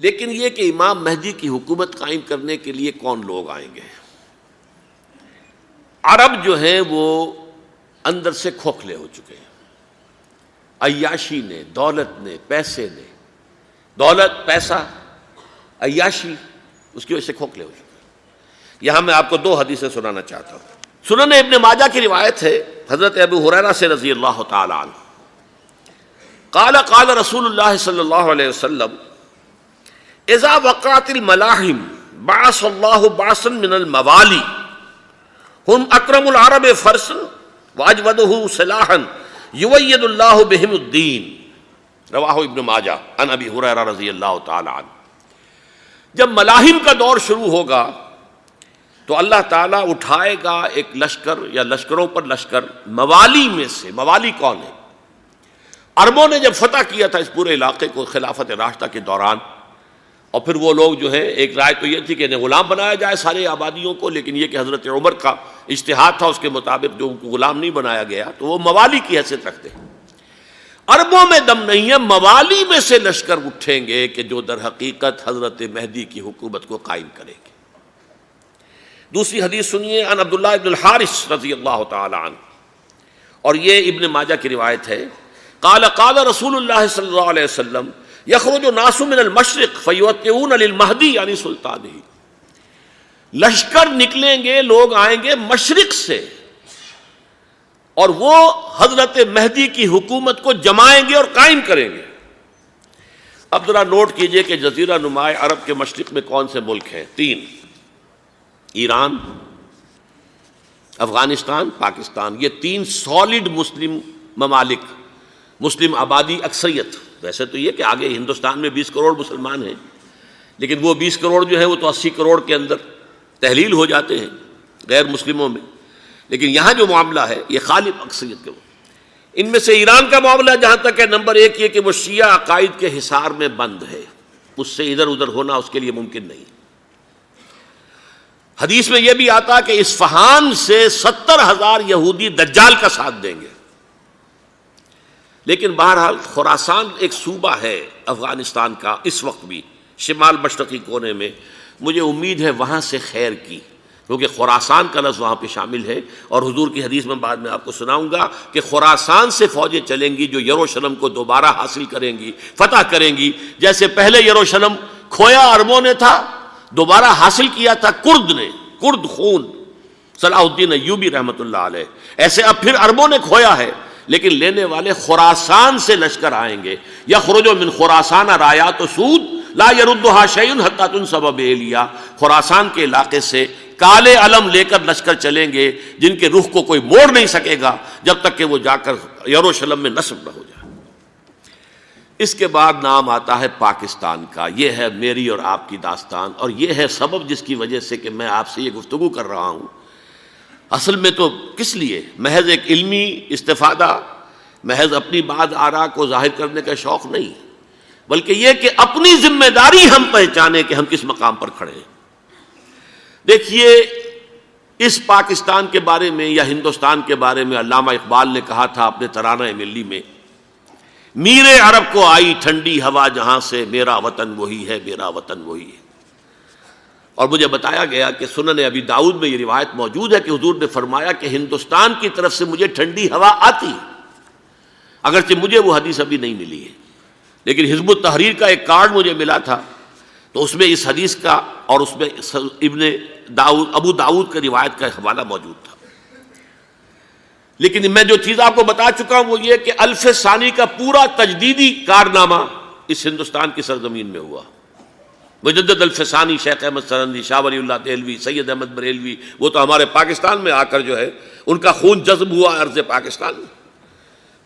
لیکن یہ کہ امام مہدی کی حکومت قائم کرنے کے لیے کون لوگ آئیں گے؟ عرب جو ہیں وہ اندر سے کھوکھلے ہو چکے ہیں، عیاشی نے، دولت نے، پیسے نے، دولت، پیسہ، عیاشی، اس کی وجہ سے کھوکھلے ہو چکے ہیں۔ یہاں میں آپ کو دو حدیثیں سنانا چاہتا ہوں۔ سنن ابن ماجہ کی روایت ہے حضرت ابو ہریرہ سے رضی اللہ تعالی عنہ، قال قال رسول اللہ صلی اللہ علیہ وسلم اذا وقعت الملاحم بعث اللہ بعثا من الموالی ہم اکرم العرب فرسا واجودہ سلاحا یوید اللہ بہم الدین، رواہ ابن ماجہ عن ابی ہریرہ رضی اللہ تعالی عنہ۔ جب ملاحم کا دور شروع ہوگا تو اللہ تعالیٰ اٹھائے گا ایک لشکر یا لشکروں پر لشکر موالی میں سے۔ موالی کون ہے؟ عربوں نے جب فتح کیا تھا اس پورے علاقے کو خلافت راشدہ کے دوران، اور پھر وہ لوگ جو ہے، ایک رائے تو یہ تھی کہ انہیں غلام بنایا جائے سارے آبادیوں کو، لیکن یہ کہ حضرت عمر کا اجتہاد تھا، اس کے مطابق جو ان کو غلام نہیں بنایا گیا تو وہ موالی کی حیثیت رکھتے ہیں۔ عربوں میں دم نہیں ہے، موالی میں سے لشکر اٹھیں گے کہ جو در حقیقت حضرت مہدی کی حکومت کو قائم کریں گے۔ دوسری حدیث سنیے، عن عبداللہ ابن الحارث رضی اللہ تعالی عنہ، اور یہ ابن ماجہ کی روایت ہے، قال قال رسول اللہ صلی اللہ علیہ وسلم یخرج الناس من المشرق فیوطئون للمہدی یعنی سلطانہ، لشکر نکلیں گے، لوگ آئیں گے مشرق سے، اور وہ حضرت مہدی کی حکومت کو جمائیں گے اور قائم کریں گے۔ اب ذرا نوٹ کیجئے کہ جزیرہ نماء عرب کے مشرق میں کون سے ملک ہیں؟ تین: ایران، افغانستان، پاکستان۔ یہ تین سالڈ مسلم ممالک، مسلم آبادی اکثریت۔ ویسے تو یہ کہ آگے ہندوستان میں 20 کروڑ مسلمان ہیں، لیکن وہ 20 کروڑ جو ہے وہ تو 80 کروڑ کے اندر تحلیل ہو جاتے ہیں غیر مسلموں میں، لیکن یہاں جو معاملہ ہے یہ غالب اکثریت کے۔ ان میں سے ایران کا معاملہ جہاں تک ہے، نمبر 1 یہ کہ وہ شیعہ عقائد کے حصار میں بند ہے، اس سے ادھر ادھر ہونا اس کے لیے ممکن نہیں۔ حدیث میں یہ بھی آتا کہ اصفہان سے 70,000 یہودی دجال کا ساتھ دیں گے۔ لیکن بہرحال خراسان ایک صوبہ ہے افغانستان کا اس وقت بھی شمال مشرقی کونے میں، مجھے امید ہے وہاں سے خیر کی، کیونکہ خراسان کا لفظ وہاں پہ شامل ہے، اور حضور کی حدیث میں بعد میں آپ کو سناؤں گا کہ خراسان سے فوجیں چلیں گی جو یروشلم کو دوبارہ حاصل کریں گی، فتح کریں گی۔ جیسے پہلے یروشلم کھویا عربوں نے تھا، دوبارہ حاصل کیا تھا کرد نے، کرد خون صلاح الدین ایوبی رحمۃ اللہ علیہ، ایسے اب پھر عربوں نے کھویا ہے، لیکن لینے والے خراسان سے لشکر آئیں گے۔ یخرج من خراسان رایات سود لا یردها شیء حتی تنصب بإیلیا، خراسان کے علاقے سے کالے علم لے کر لشکر چلیں گے جن کے رخ کو کوئی موڑ نہیں سکے گا جب تک کہ وہ جا کر یروشلم میں نصب نہ ہو جائے۔ اس کے بعد نام آتا ہے پاکستان کا۔ یہ ہے میری اور آپ کی داستان، اور یہ ہے سبب جس کی وجہ سے کہ میں آپ سے یہ گفتگو کر رہا ہوں۔ اصل میں تو کس لیے؟ محض ایک علمی استفادہ، محض اپنی بات آراء کو ظاہر کرنے کا شوق نہیں، بلکہ یہ کہ اپنی ذمہ داری ہم پہچانیں کہ ہم کس مقام پر کھڑے ہیں۔ دیکھیے، اس پاکستان کے بارے میں یا ہندوستان کے بارے میں علامہ اقبال نے کہا تھا اپنے ترانہ ملی میں، میرے عرب کو آئی ٹھنڈی ہوا جہاں سے، میرا وطن وہی ہے، میرا وطن وہی ہے۔ اور مجھے بتایا گیا کہ سنن ابی داؤد میں یہ روایت موجود ہے کہ حضور نے فرمایا کہ ہندوستان کی طرف سے مجھے ٹھنڈی ہوا آتی ہے، اگرچہ مجھے وہ حدیث ابھی نہیں ملی ہے، لیکن حزب التحریر کا ایک کارڈ مجھے ملا تھا، تو اس میں اس حدیث کا اور اس میں ابو داؤد کی روایت کا حوالہ موجود تھا۔ لیکن میں جو چیز آپ کو بتا چکا ہوں وہ یہ کہ الف ثانی کا پورا تجدیدی کارنامہ اس ہندوستان کی سرزمین میں ہوا۔ مجدد الف ثانی شیخ احمد سرندی، شاہ ولی اللہ دہلوی، سید احمد بریلوی، وہ تو ہمارے پاکستان میں آ کر جو ہے ان کا خون جذب ہوا ارض پاکستان میں۔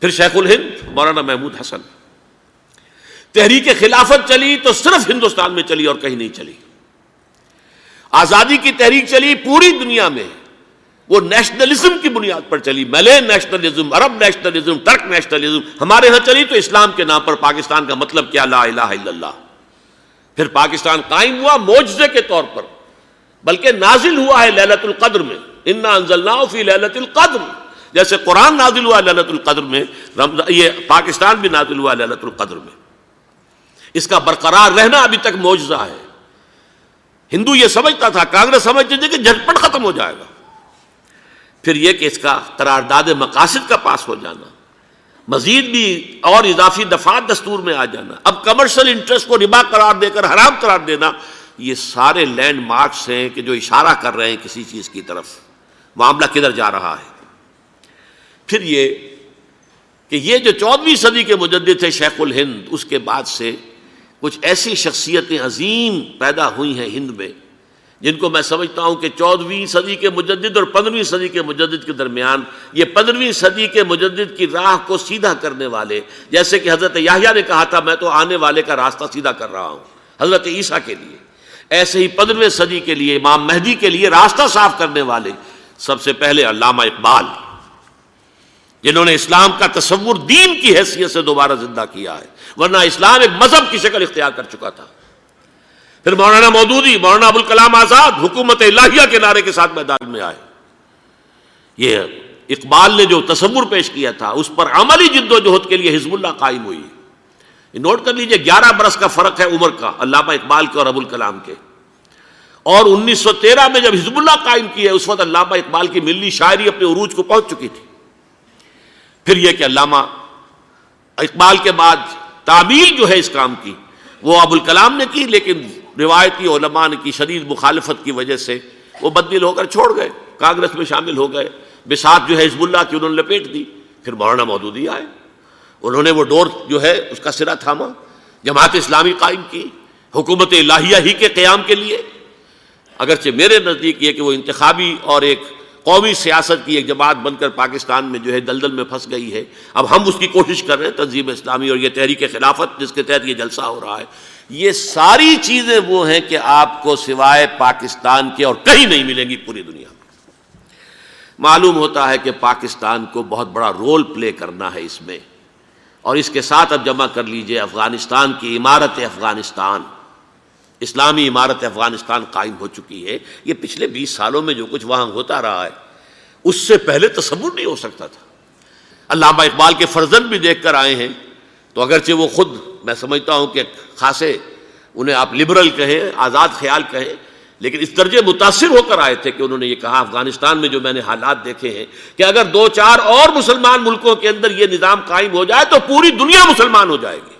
پھر شیخ الہند مولانا محمود حسن۔ تحریک خلافت چلی تو صرف ہندوستان میں چلی اور کہیں نہیں چلی۔ آزادی کی تحریک چلی پوری دنیا میں، وہ نیشنلزم کی بنیاد پر چلی، ملے نیشنلزم، عرب نیشنلزم، ترک نیشنلزم۔ ہمارے ہاں چلی تو اسلام کے نام پر پاکستان کا مطلب کیا؟ لا الہ الا اللہ۔ پھر پاکستان قائم ہوا معجزے کے طور پر، بلکہ نازل ہوا ہے لیلۃ القدر میں، انا انزلناہ فی لیلۃ القدر، جیسے قرآن نازل ہوا لیلۃ القدر میں، یہ پاکستان بھی نازل ہوا لیلۃ القدر میں۔ اس کا برقرار رہنا ابھی تک معجزہ ہے۔ ہندو یہ سمجھتا تھا، کانگریس سمجھتی تھی کہ جھٹپٹ ختم ہو جائے گا۔ پھر یہ کہ اس کا قرارداد مقاصد کا پاس ہو جانا، مزید بھی اور اضافی دفعات دستور میں آ جانا، اب کمرشل انٹرسٹ کو ربا قرار دے کر حرام قرار دینا، یہ سارے لینڈ مارکس ہیں کہ جو اشارہ کر رہے ہیں کسی چیز کی طرف، معاملہ کدھر جا رہا ہے۔ پھر یہ کہ یہ جو 14ویں صدی کے مجدد تھے شیخ الہند، اس کے بعد سے کچھ ایسی شخصیتیں عظیم پیدا ہوئی ہیں ہند میں، جن کو میں سمجھتا ہوں کہ 14ویں صدی کے مجدد اور 15ویں صدی کے مجدد کے درمیان یہ 15ویں صدی کے مجدد کی راہ کو سیدھا کرنے والے، جیسے کہ حضرت یحییٰ نے کہا تھا میں تو آنے والے کا راستہ سیدھا کر رہا ہوں حضرت عیسیٰ کے لیے، ایسے ہی 15ویں صدی کے لیے امام مہدی کے لیے راستہ صاف کرنے والے سب سے پہلے علامہ اقبال، جنہوں نے اسلام کا تصور دین کی حیثیت سے دوبارہ زندہ کیا ہے، ورنہ اسلام ایک مذہب کی شکل اختیار کر چکا تھا۔ پھر مولانا مودودی، مولانا ابوالکلام آزاد حکومت الہیہ کے نعرے کے ساتھ میدان میں آئے۔ یہ اقبال نے جو تصور پیش کیا تھا اس پر عملی جد و جہد کے لیے حزب اللہ قائم ہوئی۔ نوٹ کر لیجئے 11 برس کا فرق ہے عمر کا علامہ اقبال کے اور ابوالکلام کے، اور 1913 میں جب حزب اللہ قائم کی ہے اس وقت علامہ اقبال کی ملی شاعری اپنے عروج کو پہنچ چکی تھی۔ پھر یہ کہ علامہ اقبال کے بعد تعمیل جو ہے اس کام کی وہ ابوالکلام نے کی، لیکن روایتی علماء کی شدید مخالفت کی وجہ سے وہ بددل ہو کر چھوڑ گئے، کانگریس میں شامل ہو گئے، بساط جو ہے حزب اللہ کی انہوں نے لپیٹ دی۔ پھر مولانا مودودی آئے، انہوں نے وہ ڈور جو ہے اس کا سرا تھاما، جماعت اسلامی قائم کی حکومت الہیہ ہی کے قیام کے لیے۔ اگرچہ میرے نزدیک یہ کہ وہ انتخابی اور ایک قومی سیاست کی ایک جماعت بن کر پاکستان میں جو ہے دلدل میں پھنس گئی ہے، اب ہم اس کی کوشش کر رہے ہیں، تنظیم اسلامی اور یہ تحریک خلافت جس کے تحت یہ جلسہ ہو رہا ہے، یہ ساری چیزیں وہ ہیں کہ آپ کو سوائے پاکستان کے اور کہیں نہیں ملیں گی پوری دنیا میں۔ معلوم ہوتا ہے کہ پاکستان کو بہت بڑا رول پلے کرنا ہے اس میں، اور اس کے ساتھ اب جمع کر لیجئے افغانستان کی عمارت افغانستان، اسلامی عمارت افغانستان قائم ہو چکی ہے۔ یہ پچھلے 20 سالوں میں جو کچھ وہاں ہوتا رہا ہے اس سے پہلے تصور نہیں ہو سکتا تھا۔ علامہ اقبال کے فرزند بھی دیکھ کر آئے ہیں، تو اگرچہ وہ خود میں سمجھتا ہوں کہ خاصے انہیں آپ لبرل کہیں، آزاد خیال کہیں، لیکن اس درجے متاثر ہو کر آئے تھے کہ انہوں نے یہ کہا افغانستان میں جو میں نے حالات دیکھے ہیں کہ اگر 2-4 اور مسلمان ملکوں کے اندر یہ نظام قائم ہو جائے تو پوری دنیا مسلمان ہو جائے گی۔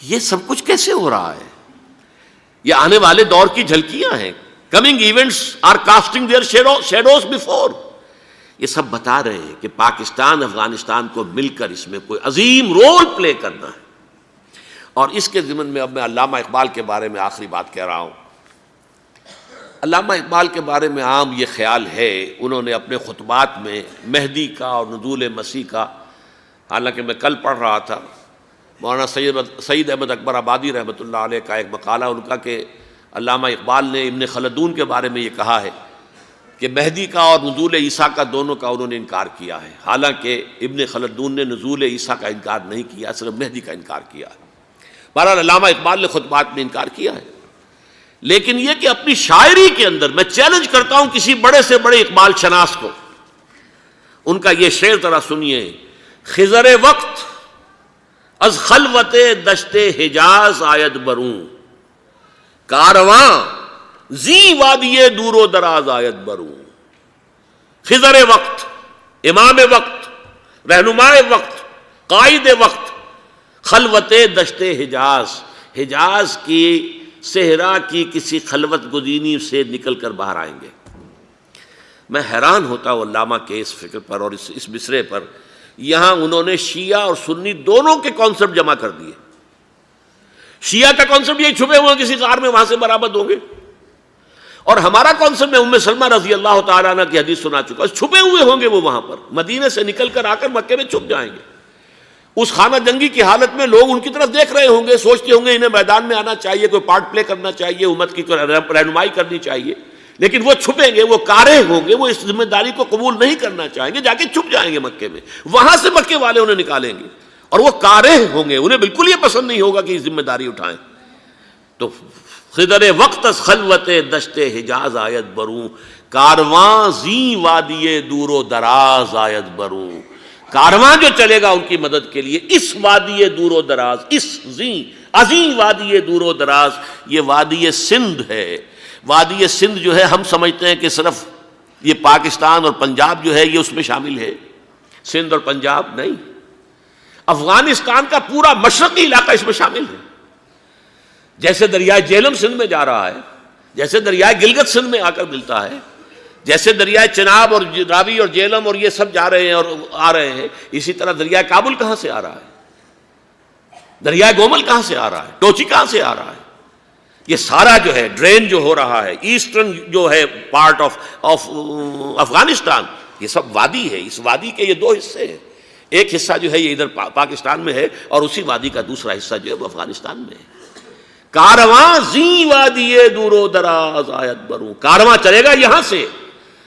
یہ سب کچھ کیسے ہو رہا ہے؟ یہ آنے والے دور کی جھلکیاں ہیں۔ Coming events are casting their shadows before. یہ سب بتا رہے ہیں کہ پاکستان افغانستان کو مل کر اس میں کوئی عظیم رول پلے کرنا ہے۔ اور اس کے ضمن میں اب میں علامہ اقبال کے بارے میں آخری بات کہہ رہا ہوں۔ علامہ اقبال کے بارے میں عام یہ خیال ہے، انہوں نے اپنے خطبات میں مہدی کا اور نزول مسیح کا، حالانکہ میں کل پڑھ رہا تھا مولانا سعید احمد اکبر آبادی رحمۃ اللہ علیہ کا ایک مقالہ ان کا کہ علامہ اقبال نے ابن خلدون کے بارے میں یہ کہا ہے کہ مہدی کا اور نزول عیسیٰ کا دونوں کا انہوں نے انکار کیا ہے، حالانکہ ابن خلدون نے نزول عیسیٰ کا انکار نہیں کیا، صرف مہدی کا انکار کیا ہے۔ بہرحال علامہ اقبال نے خطبات میں انکار کیا ہے، لیکن یہ کہ اپنی شاعری کے اندر میں چیلنج کرتا ہوں کسی بڑے سے بڑے اقبال شناس کو، ان کا یہ شعر ذرا سنیے: خضر وقت از خلوت دشت حجاز آید بروں، کارواں زی وادی دور و دراز آید بروں۔ خضر وقت، امام وقت، رہنمائے وقت، قائد وقت، خلوت دشت حجاز، حجاز کی صحرا کی کسی خلوت گزینی سے نکل کر باہر آئیں گے۔ میں حیران ہوتا ہوں علامہ کے اس فکر پر اور اس مصرے پر۔ یہاں انہوں نے شیعہ اور سنی دونوں کے کانسیپٹ جمع کر دیے۔ شیعہ کا کانسیپٹ یہ چھپے ہوئے کسی غار میں وہاں سے برآمد ہوں گے، اور ہمارا کانسیپٹ میں ام سلمہ رضی اللہ تعالیٰ عنہ کی حدیث سنا چکا، چھپے ہوئے ہوں گے وہ وہاں پر، مدینے سے نکل کر آ کر مکے میں چھپ جائیں گے۔ اس خانہ جنگی کی حالت میں لوگ ان کی طرف دیکھ رہے ہوں گے، سوچتے ہوں گے انہیں میدان میں آنا چاہیے، کوئی پارٹ پلے کرنا چاہیے، امت کی رہنمائی کرنی چاہیے، لیکن وہ چھپیں گے، وہ کارہ ہوں گے، وہ اس ذمہ داری کو قبول نہیں کرنا چاہیں گے، جا کے چھپ جائیں گے مکے میں، وہاں سے مکے والے انہیں نکالیں گے، اور وہ کارہ ہوں گے، انہیں بالکل یہ پسند نہیں ہوگا کہ یہ ذمہ داری اٹھائیں۔ تو خضر وقت از خلوت دشت حجاز آیت بروں، کارواں زی وادی دور و دراز آیت بروں۔ کارواں جو چلے گا ان کی مدد کے لیے اس وادی دور و دراز، اس زی عظیم وادی دور و دراز، یہ وادی سندھ ہے۔ وادی سندھ جو ہے ہم سمجھتے ہیں کہ صرف یہ پاکستان اور پنجاب جو ہے یہ اس میں شامل ہے، سندھ اور پنجاب نہیں، افغانستان کا پورا مشرقی علاقہ اس میں شامل ہے۔ جیسے دریائے جہلم سندھ میں جا رہا ہے، جیسے دریائے گلگت سندھ میں آ کر ملتا ہے، جیسے دریائے چناب اور راوی اور جہلم اور یہ سب جا رہے ہیں اور آ رہے ہیں، اسی طرح دریائے کابل کہاں سے آ رہا ہے، دریائے گومل کہاں سے آ رہا ہے، ٹوچی کہاں سے آ رہا ہے، یہ سارا جو ہے ڈرین جو ہو رہا ہے ایسٹرن جو ہے پارٹ آف افغانستان، یہ سب وادی ہے۔ اس وادی کے یہ دو حصے ہیں، ایک حصہ جو ہے یہ ادھر پاکستان میں ہے اور اسی وادی کا دوسرا حصہ جو ہے وہ افغانستان میں ہے۔ کارواں زی وادی دور و دراز آیت بروں، کارواں چلے گا یہاں سے،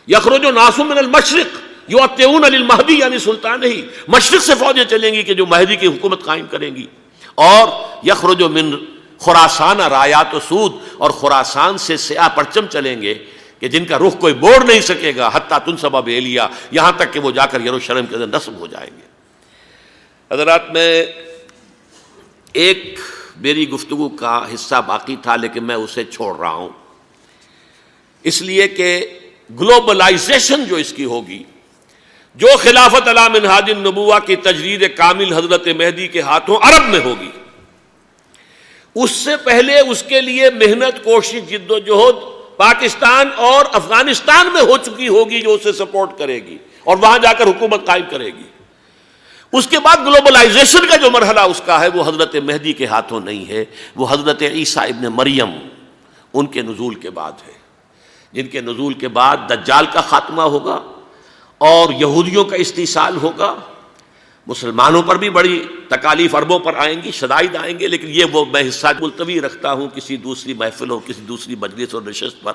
یخرج ناس من المشرق یؤتون للمہدی یعنی سلطان ہی، مشرق سے فوجیں چلیں گی کہ جو مہدی کی حکومت قائم کریں گی، اور یخرج من خراسان رایات و سود، اور خراسان سے سیاہ پرچم چلیں گے کہ جن کا رخ کوئی موڑ نہیں سکے گا، حتیٰ تنصب بیلیا، یہاں تک کہ وہ جا کر یروشلم کے اندر نصب ہو جائیں گے۔ حضرات، میں ایک میری گفتگو کا حصہ باقی تھا لیکن میں اسے چھوڑ رہا ہوں، اس لیے کہ گلوبلائزیشن جو اس کی ہوگی، جو خلافت علی منہاج النبوہ کی تجرید کامل حضرت مہدی کے ہاتھوں عرب میں ہوگی، اس سے پہلے اس کے لیے محنت، کوشش، جد و جہد پاکستان اور افغانستان میں ہو چکی ہوگی جو اسے سپورٹ کرے گی اور وہاں جا کر حکومت قائم کرے گی۔ اس کے بعد گلوبلائزیشن کا جو مرحلہ اس کا ہے وہ حضرت مہدی کے ہاتھوں نہیں ہے، وہ حضرت عیسیٰ ابن مریم ان کے نزول کے بعد ہے، جن کے نزول کے بعد دجال کا خاتمہ ہوگا اور یہودیوں کا استحصال ہوگا، مسلمانوں پر بھی بڑی تکالیف عربوں پر آئیں گی، شدائد آئیں گے، لیکن یہ وہ میں حصہ ملتوی رکھتا ہوں کسی دوسری محفل اور کسی دوسری مجلس اور نشست پر۔